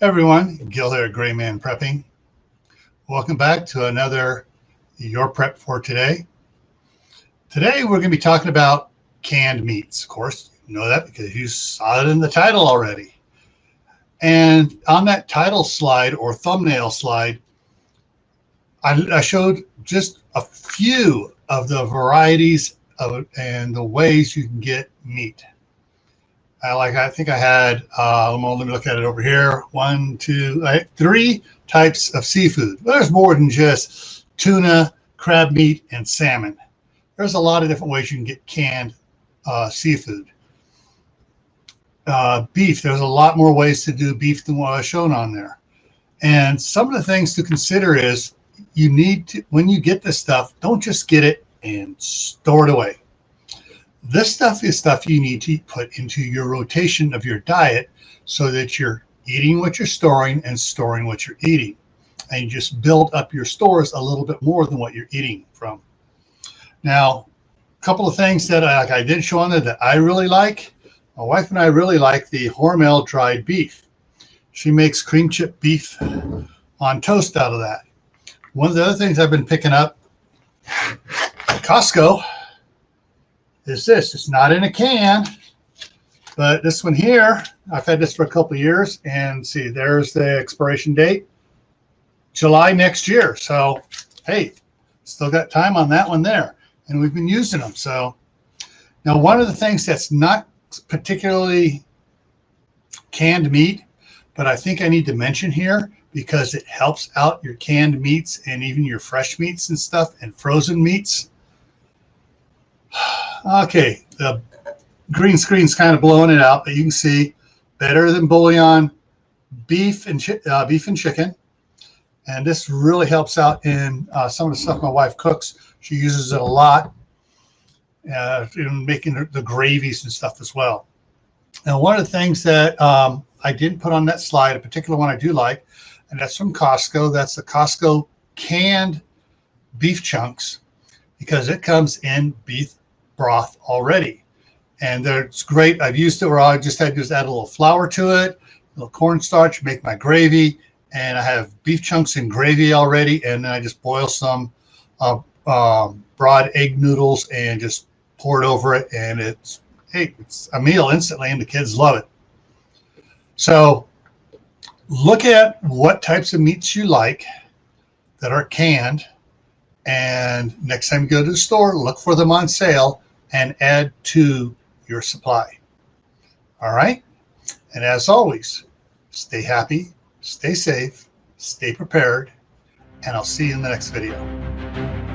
Everyone, Gil here at GrayManPrepping. Welcome back to another Your Prep for Today. Today we're going to be talking about canned meats. Of course, you know that because you saw it in the title already. And on that title slide or thumbnail slide, I showed just a few of the varieties of and the ways you can get meat. I think I had, let me look at it over here. Three types of seafood. There's more than just tuna, crab meat, and salmon. There's a lot of different ways you can get canned seafood. Beef, there's a lot more ways to do beef than what I've shown on there. And some of the things to consider is you need to, when you get this stuff, don't just get it and store it away. This stuff is stuff you need to put into your rotation of your diet so that you're eating what you're storing and storing what you're eating. And you just build up your stores a little bit more than what you're eating from. Now, a couple of things that I did show on there that I really like. My wife and I really like the Hormel dried beef. She makes cream chip beef on toast out of that. One of the other things I've been picking up at Costco is this. It's not in a can, but this one here, I've had this for a couple of years, and see, there's the expiration date, July next year. So, hey, still got time on that one there, and we've been using them. So now, one of the things that's not particularly canned meat, but I think I need to mention here because it helps out your canned meats and even your fresh meats and stuff and frozen meats. Okay, the green screen's kind of blowing it out, but you can see better than bouillon, beef and chicken. And this really helps out in some of the stuff my wife cooks. She uses it a lot in making the gravies and stuff as well. And one of the things that I didn't put on that slide, a particular one I do like, and that's from Costco. That's the Costco canned beef chunks because it comes in beef broth already, and it's great. I've used it where I just had to add a little flour to it, a little cornstarch, make my gravy, and I have beef chunks in gravy already, and then I just boil some broad egg noodles and just pour it over it, and it's a meal instantly, and the kids love it. So look at what types of meats you like that are canned, and next time you go to the store, look for them on sale and add to your supply. All right? And as always, stay happy, stay safe, stay prepared, and I'll see you in the next video.